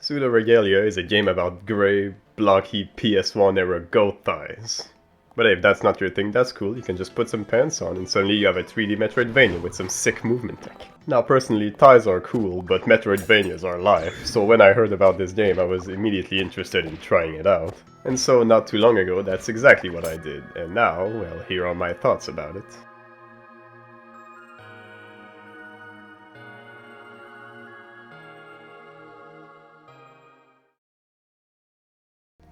Pseudoregalia is a game about grey, blocky PS1 era goat thighs. But hey, if that's not your thing, that's cool. You can just put some pants on and suddenly you have a 3D Metroidvania with some sick movement tech. Now personally, thighs are cool, but Metroidvanias are life, so when I heard about this game I was immediately interested in trying it out. And so not too long ago, that's exactly what I did, and now, well, here are my thoughts about it.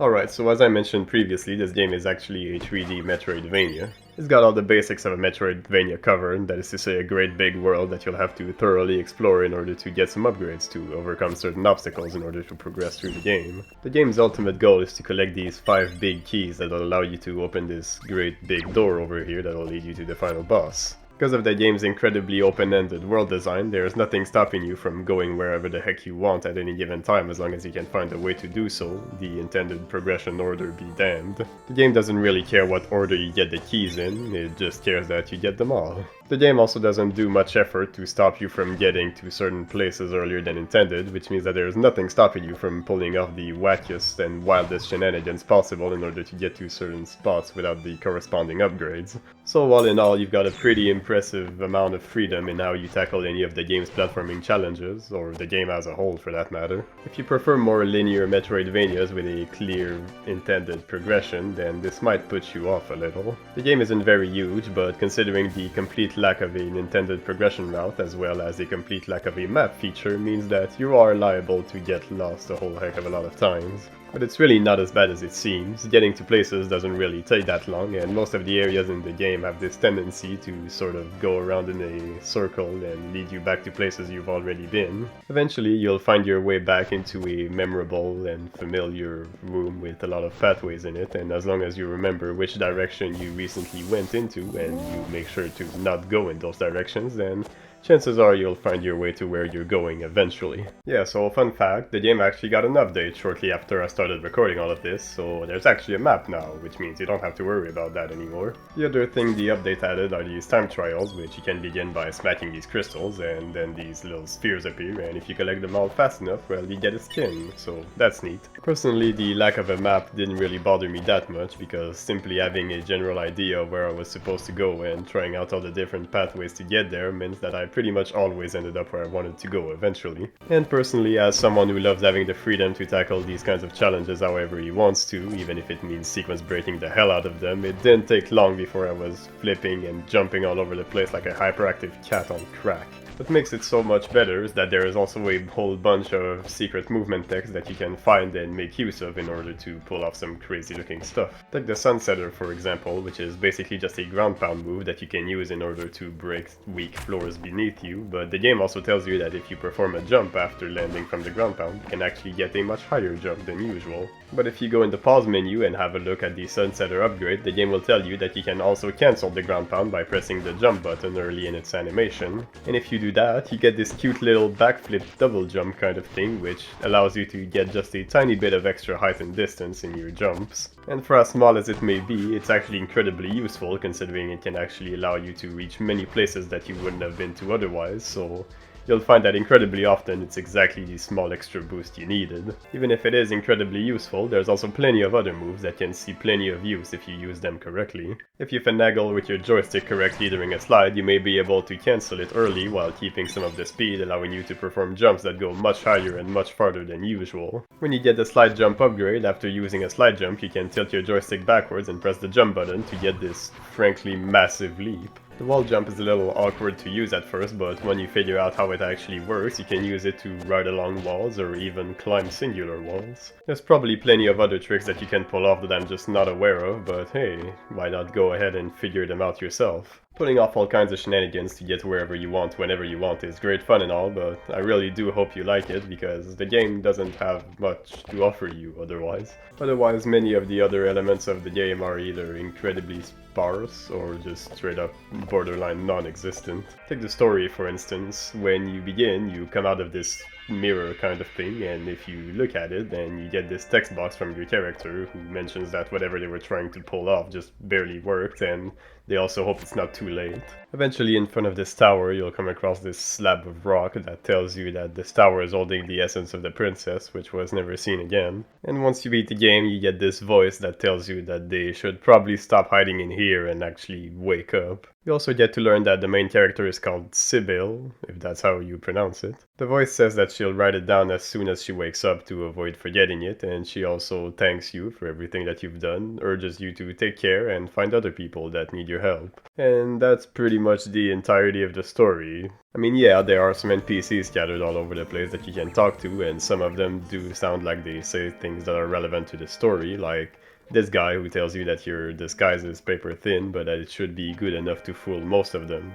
Alright, so as I mentioned previously, this game is actually a 3D Metroidvania. It's got all the basics of a Metroidvania covered, that is to say a great big world that you'll have to thoroughly explore in order to get some upgrades to overcome certain obstacles in order to progress through the game. The game's ultimate goal is to collect these 5 big keys that will allow you to open this great big door over here that will lead you to the final boss. Because of the game's incredibly open-ended world design, there's nothing stopping you from going wherever the heck you want at any given time as long as you can find a way to do so, the intended progression order be damned. The game doesn't really care what order you get the keys in, it just cares that you get them all. The game also doesn't do much effort to stop you from getting to certain places earlier than intended, which means that there's nothing stopping you from pulling off the wackiest and wildest shenanigans possible in order to get to certain spots without the corresponding upgrades. So all in all, you've got a pretty impressive amount of freedom in how you tackle any of the game's platforming challenges, or the game as a whole for that matter. If you prefer more linear Metroidvanias with a clear intended progression, then this might put you off a little. The game isn't very huge, but considering the complete lack of an intended progression route as well as a complete lack of a map feature means that you are liable to get lost a whole heck of a lot of times. But it's really not as bad as it seems. Getting to places doesn't really take that long, and most of the areas in the game have this tendency to sort of go around in a circle and lead you back to places you've already been. Eventually you'll find your way back into a memorable and familiar room with a lot of pathways in it, and as long as you remember which direction you recently went into and you make sure to not go in those directions, then chances are you'll find your way to where you're going eventually. Yeah, so fun fact, the game actually got an update shortly after I started recording all of this, so there's actually a map now, which means you don't have to worry about that anymore. The other thing the update added are these time trials, which you can begin by smacking these crystals, and then these little spheres appear, and if you collect them all fast enough, well, you get a skin, so that's neat. Personally, the lack of a map didn't really bother me that much, because simply having a general idea of where I was supposed to go and trying out all the different pathways to get there meant that I pretty much always ended up where I wanted to go eventually. And personally, as someone who loves having the freedom to tackle these kinds of challenges however he wants to, even if it means sequence breaking the hell out of them, it didn't take long before I was flipping and jumping all over the place like a hyperactive cat on crack. What makes it so much better is that there is also a whole bunch of secret movement techs that you can find and make use of in order to pull off some crazy looking stuff. Take the Sunsetter for example, which is basically just a ground pound move that you can use in order to break weak floors beneath you, but the game also tells you that if you perform a jump after landing from the ground pound, you can actually get a much higher jump than usual. But if you go in the pause menu and have a look at the Sunsetter upgrade, the game will tell you that you can also cancel the ground pound by pressing the jump button early in its animation, and if you do that, you get this cute little backflip double jump kind of thing, which allows you to get just a tiny bit of extra height and distance in your jumps. And for as small as it may be, it's actually incredibly useful considering it can actually allow you to reach many places that you wouldn't have been to otherwise, so you'll find that incredibly often it's exactly the small extra boost you needed. Even if it is incredibly useful, there's also plenty of other moves that can see plenty of use if you use them correctly. If you finagle with your joystick correctly during a slide, you may be able to cancel it early while keeping some of the speed, allowing you to perform jumps that go much higher and much farther than usual. When you get the slide jump upgrade, after using a slide jump, you can tilt your joystick backwards and press the jump button to get this frankly massive leap. The wall jump is a little awkward to use at first, but when you figure out how it actually works, you can use it to ride along walls or even climb singular walls. There's probably plenty of other tricks that you can pull off that I'm just not aware of, but hey, why not go ahead and figure them out yourself? Pulling off all kinds of shenanigans to get wherever you want, whenever you want is great fun and all, but I really do hope you like it, because the game doesn't have much to offer you otherwise. Otherwise, many of the other elements of the game are either incredibly sparse or just straight up borderline non-existent. Take the story for instance. When you begin, you come out of this mirror kind of thing, and if you look at it, then you get this text box from your character who mentions that whatever they were trying to pull off just barely worked, and they also hope it's not too late. Eventually, in front of this tower, you'll come across this slab of rock that tells you that this tower is holding the essence of the princess, which was never seen again. And once you beat the game, you get this voice that tells you that they should probably stop hiding in here and actually wake up. You also get to learn that the main character is called Sybil, if that's how you pronounce it. The voice says that she'll write it down as soon as she wakes up to avoid forgetting it, and she also thanks you for everything that you've done, urges you to take care and find other people that need your help. And that's pretty much the entirety of the story. I mean, yeah, there are some NPCs scattered all over the place that you can talk to, and some of them do sound like they say things that are relevant to the story, like this guy who tells you that your disguise is paper thin, but that it should be good enough to fool most of them,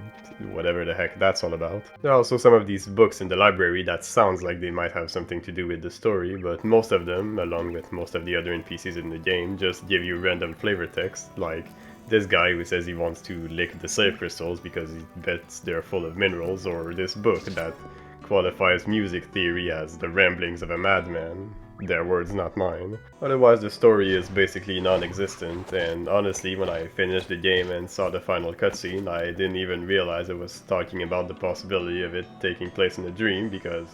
whatever the heck that's all about. There are also some of these books in the library that sounds like they might have something to do with the story, but most of them, along with most of the other NPCs in the game, just give you random flavor text, like this guy who says he wants to lick the save crystals because he bets they're full of minerals, or this book that qualifies music theory as the ramblings of a madman. Their words, not mine. Otherwise, the story is basically non-existent, and honestly, when I finished the game and saw the final cutscene, I didn't even realize it was talking about the possibility of it taking place in a dream, because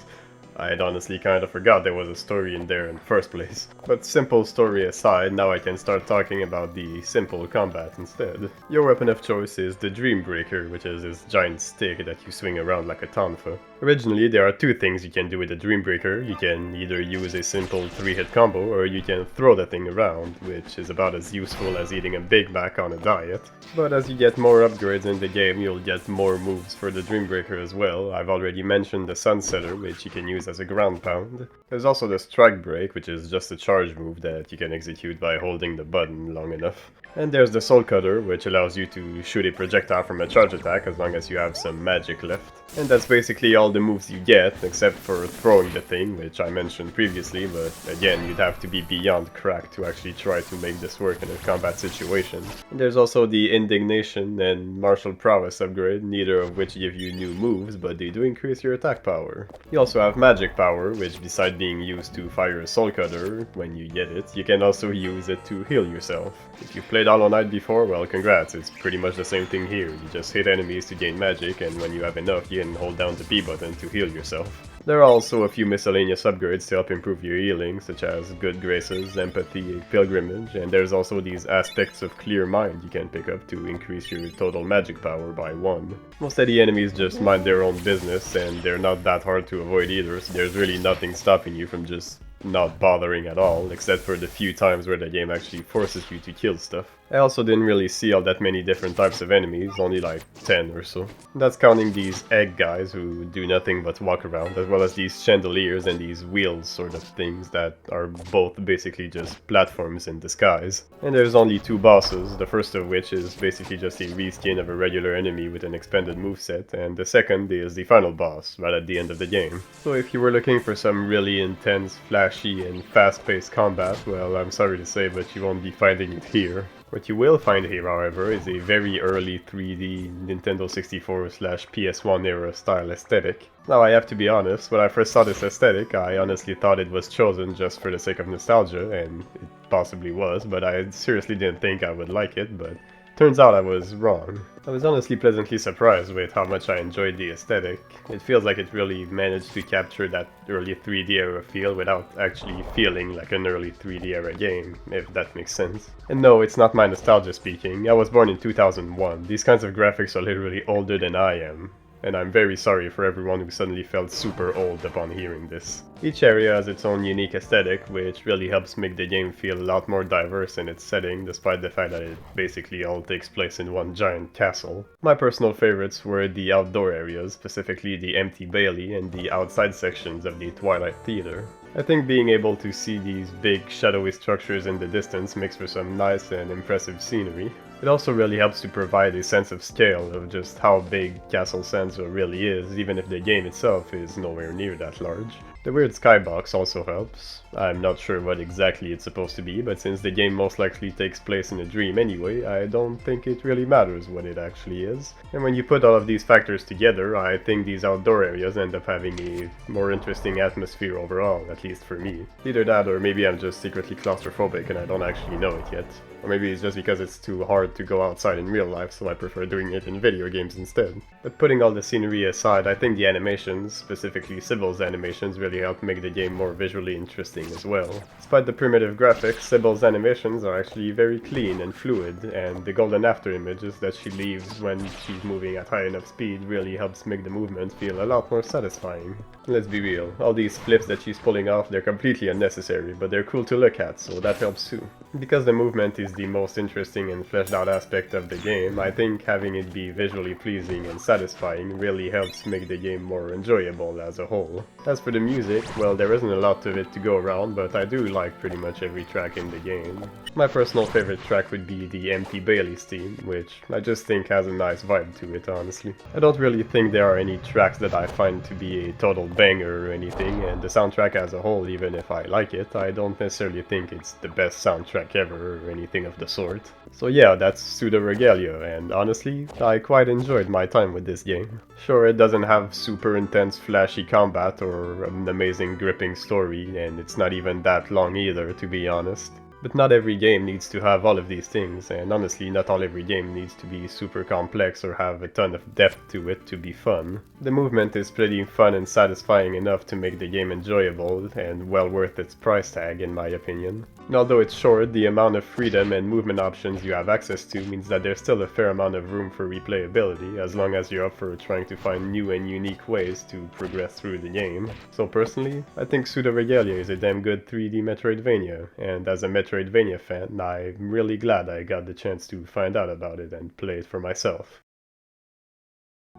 I had honestly kind of forgot there was a story in there in the first place. But simple story aside, now I can start talking about the simple combat instead. Your weapon of choice is the Dreambreaker, which is this giant stick that you swing around like a tonfa. Originally, there are two things you can do with the Dreambreaker. You can either use a simple 3-hit combo, or you can throw the thing around, which is about as useful as eating a Big Mac on a diet. But as you get more upgrades in the game, you'll get more moves for the Dreambreaker as well. I've already mentioned the Sunsetter, which you can use as a ground pound. There's also the Strike Break, which is just a charge move that you can execute by holding the button long enough. And there's the Soul Cutter, which allows you to shoot a projectile from a charge attack as long as you have some magic left. And that's basically all the moves you get, except for throwing the thing, which I mentioned previously, but again, you'd have to be beyond cracked to actually try to make this work in a combat situation. And there's also the Indignation and Martial Prowess upgrade, neither of which give you new moves, but they do increase your attack power. You also have Magic Power, which besides being used to fire a Soul Cutter when you get it, you can also use it to heal yourself. If you've played Hollow Knight before, well congrats, it's pretty much the same thing here. You just hit enemies to gain magic, and when you have enough, you can hold down the B button to heal yourself. There are also a few miscellaneous upgrades to help improve your healing, such as Good Graces, Empathy, Pilgrimage, and there's also these aspects of Clear Mind you can pick up to increase your total magic power by 1. Most of the enemies just mind their own business, and they're not that hard to avoid either, so there's really nothing stopping you from just not bothering at all, except for the few times where the game actually forces you to kill stuff. I also didn't really see all that many different types of enemies, only like 10 or so. That's counting these egg guys who do nothing but walk around, as well as these chandeliers and these wheels sort of things that are both basically just platforms in disguise. And there's only 2 bosses, the first of which is basically just a reskin of a regular enemy with an expanded moveset, and the second is the final boss, right at the end of the game. So if you were looking for some really intense, flashy and fast-paced combat, well, I'm sorry to say, but you won't be finding it here. What you will find here, however, is a very early 3D Nintendo 64/PS1 era style aesthetic. Now, I have to be honest, when I first saw this aesthetic, I honestly thought it was chosen just for the sake of nostalgia, and it possibly was, but I seriously didn't think I would like it, but turns out I was wrong. I was honestly pleasantly surprised with how much I enjoyed the aesthetic. It feels like it really managed to capture that early 3D era feel without actually feeling like an early 3D era game, if that makes sense. And no, it's not my nostalgia speaking. I was born in 2001. These kinds of graphics are literally older than I am. And I'm very sorry for everyone who suddenly felt super old upon hearing this. Each area has its own unique aesthetic, which really helps make the game feel a lot more diverse in its setting, despite the fact that it basically all takes place in one giant castle. My personal favorites were the outdoor areas, specifically the Empty Bailey and the outside sections of the Twilight Theater. I think being able to see these big, shadowy structures in the distance makes for some nice and impressive scenery. It also really helps to provide a sense of scale of just how big Castle Sansa really is, even if the game itself is nowhere near that large. The weird skybox also helps. I'm not sure what exactly it's supposed to be, but since the game most likely takes place in a dream anyway, I don't think it really matters what it actually is. And when you put all of these factors together, I think these outdoor areas end up having a more interesting atmosphere overall, at least for me. Either that, or maybe I'm just secretly claustrophobic and I don't actually know it yet. Or maybe it's just because it's too hard to go outside in real life, so I prefer doing it in video games instead. But putting all the scenery aside, I think the animations, specifically Sybil's animations, really help make the game more visually interesting as well. Despite the primitive graphics, Sybil's animations are actually very clean and fluid, and the golden after images that she leaves when she's moving at high enough speed really helps make the movement feel a lot more satisfying. Let's be real, all these flips that she's pulling off, they're completely unnecessary, but they're cool to look at, so that helps too. Because the movement is the most interesting and fleshed out aspect of the game, I think having it be visually pleasing and satisfying really helps make the game more enjoyable as a whole. As for the music, well, there isn't a lot of it to go around, but I do like pretty much every track in the game. My personal favorite track would be the Empty Bailey's theme, which I just think has a nice vibe to it, honestly. I don't really think there are any tracks that I find to be a total banger or anything, and the soundtrack as a whole, even if I like it, I don't necessarily think it's the best soundtrack ever or anything of the sort. So yeah, that's Pseudoregalia, and honestly, I quite enjoyed my time with this game. Sure, it doesn't have super intense flashy combat or an amazing gripping story, and it's not even that long either, to be honest. But not every game needs to have all of these things, and honestly not all every game needs to be super complex or have a ton of depth to it to be fun. The movement is pretty fun and satisfying enough to make the game enjoyable and well worth its price tag in my opinion. And although it's short, the amount of freedom and movement options you have access to means that there's still a fair amount of room for replayability as long as you're up for trying to find new and unique ways to progress through the game. So personally, I think Pseudoregalia is a damn good 3D Metroidvania, and as a Metroidvania fan, I'm really glad I got the chance to find out about it and play it for myself.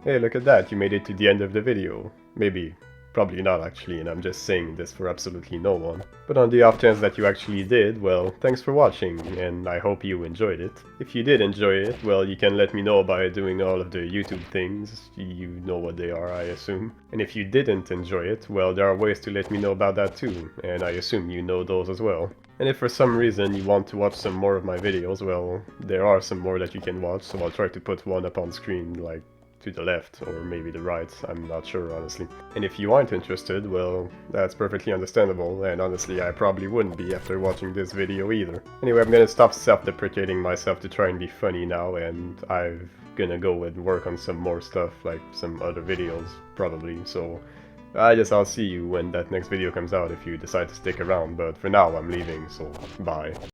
Hey, look at that, you made it to the end of the video. Maybe. Probably not actually, and I'm just saying this for absolutely no one. But on the off chance that you actually did, well, thanks for watching, and I hope you enjoyed it. If you did enjoy it, well, you can let me know by doing all of the YouTube things. You know what they are, I assume. And if you didn't enjoy it, well, there are ways to let me know about that too, and I assume you know those as well. And if for some reason you want to watch some more of my videos, well, there are some more that you can watch, so I'll try to put one up on screen, like, to the left, or maybe the right, I'm not sure honestly. And if you aren't interested, well, that's perfectly understandable, and honestly I probably wouldn't be after watching this video either. Anyway, I'm gonna stop self-deprecating myself to try and be funny now, and I'm gonna go and work on some more stuff, like some other videos, probably, so I guess I'll see you when that next video comes out if you decide to stick around, but for now I'm leaving, so bye.